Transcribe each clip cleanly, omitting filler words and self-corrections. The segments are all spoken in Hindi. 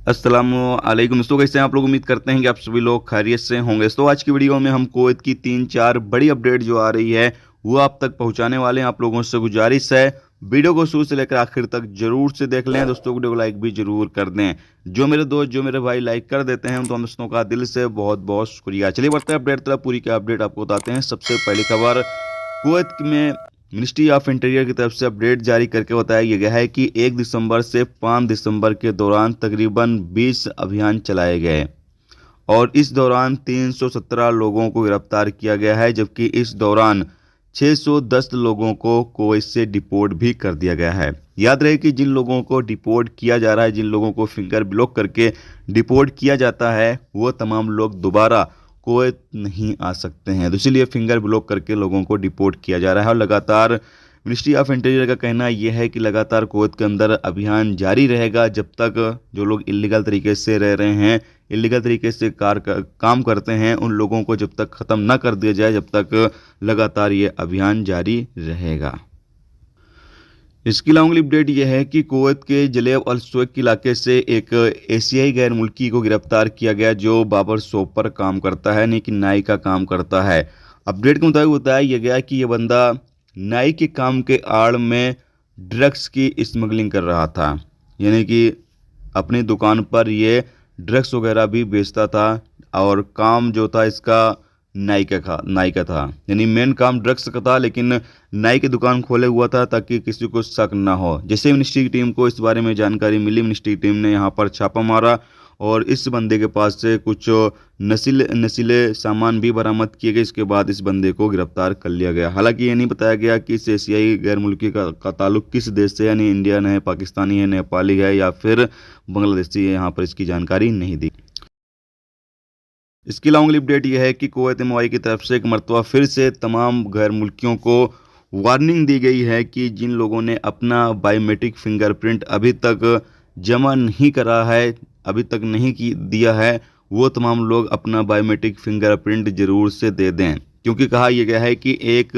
अस्सलामुअलैकुम दोस्तों, कैसे हैं आप लोग। उम्मीद करते हैं कि आप सभी लोग खैरियत से होंगे। तो आज की वीडियो में हम कुवैत की 3-4 बड़ी अपडेट जो आ रही है वो आप तक पहुंचाने वाले हैं। आप लोगों से गुजारिश है वीडियो को शुरू से लेकर आखिर तक जरूर से देख लें। दोस्तों वीडियो को लाइक भी जरूर कर दें। जो मेरे दोस्त जो मेरे भाई लाइक कर देते हैं तो हम दोस्तों का दिल से बहुत बहुत शुक्रिया। चलिए बढ़ते हैं अपडेट तरफ। पूरी क्या अपडेट आपको बताते हैं। सबसे पहली खबर, कुवैत में मिनिस्ट्री ऑफ इंटीरियर की तरफ से अपडेट जारी करके बताया गया है कि 1 दिसंबर से 5 दिसंबर के दौरान तकरीबन 20 अभियान चलाए गए और इस दौरान 317 लोगों को गिरफ्तार किया गया है, जबकि इस दौरान 610 लोगों को कुवैत से डिपोर्ट भी कर दिया गया है। याद रहे कि जिन लोगों को डिपोर्ट किया जा रहा है, जिन लोगों को फिंगर ब्लॉक करके डिपोर्ट किया जाता है, वो तमाम लोग दोबारा कुवैत नहीं आ सकते हैं। तो इसलिए फिंगर ब्लॉक करके लोगों को डिपोर्ट किया जा रहा है और लगातार मिनिस्ट्री ऑफ इंटीरियर का कहना यह है कि लगातार कुवैत के अंदर अभियान जारी रहेगा जब तक जो लोग इलीगल तरीके से रह रहे हैं, इलीगल तरीके से काम करते हैं, उन लोगों को जब तक ख़त्म ना कर दिया जाए, जब तक लगातार ये अभियान जारी रहेगा। इसके अलावा अगली अपडेट यह है कि कुवैत के जलेब अल सुवैक इलाके से एक एशियाई गैर मुल्की को गिरफ्तार किया गया जो बाबर शॉप पर काम करता है, यानी कि नाई का काम करता है। अपडेट के मुताबिक बताया गया कि यह बंदा नाई के काम के आड़ में ड्रग्स की स्मगलिंग कर रहा था, यानी कि अपनी दुकान पर ये ड्रग्स वगैरह भी बेचता था और काम जो था इसका नाई का था, यानी मेन काम ड्रग्स का था, लेकिन नाई की दुकान खोले हुआ था ताकि किसी को शक ना हो। जैसे मिनिस्ट्री की टीम को इस बारे में जानकारी मिली, मिनिस्ट्री की टीम ने यहाँ पर छापा मारा और इस बंदे के पास से कुछ नशीले सामान भी बरामद किए गए। इसके बाद इस बंदे को गिरफ्तार कर लिया गया। हालांकि ये नहीं बताया गया कि इस एशियाई गैर मुल्की का ताल्लुक किस देश से, यानी इंडियन है, पाकिस्तानी है, नेपाली है या फिर बांग्लादेशी है। यहाँ पर इसकी जानकारी नहीं दी। इसके अलावा अगली अपडेट यह है कि कुवैत एमओआई की तरफ से एक मरतबा फिर से तमाम गैर मुल्कियों को वार्निंग दी गई है कि जिन लोगों ने अपना बायोमेट्रिक फिंगरप्रिंट अभी तक जमा नहीं करा है, अभी तक नहीं दिया है, वो तमाम लोग अपना बायोमेट्रिक फिंगरप्रिंट जरूर से दे दें, क्योंकि कहा यह गया है कि एक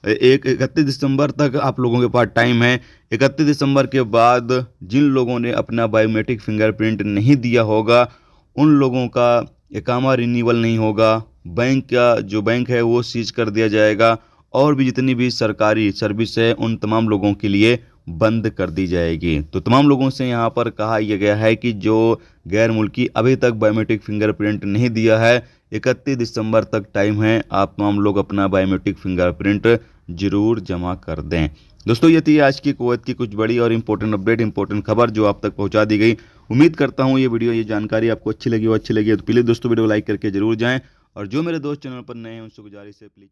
31 दिसंबर तक आप लोगों के पास टाइम है। 31 दिसंबर के बाद जिन लोगों ने अपना बायोमेट्रिक फिंगरप्रिंट नहीं दिया होगा उन लोगों का इकामा रिन्यूअल नहीं होगा, बैंक का जो बैंक है वो सीज कर दिया जाएगा और भी जितनी भी सरकारी सर्विस है उन तमाम लोगों के लिए बंद कर दी जाएगी। तो तमाम लोगों से यहाँ पर कहा यह गया है कि जो गैर मुल्की अभी तक बायोमेट्रिक फिंगरप्रिंट नहीं दिया है, 31 दिसंबर तक टाइम है, आप तमाम लोग अपना बायोमेट्रिक फिंगरप्रिंट जरूर जमा कर दें। दोस्तों ये थी आज की कुवैत की कुछ बड़ी और इंपॉर्टेंट अपडेट, इंपॉर्टेंट खबर जो आप तक पहुंचा दी गई। उम्मीद करता हूं ये जानकारी आपको अच्छी लगी हो। अच्छी लगी है तो प्लीज़ दोस्तों वीडियो को लाइक करके जरूर जाएं और जो मेरे दोस्त चैनल पर नए हैं उनसे गुजारिश है प्लीज़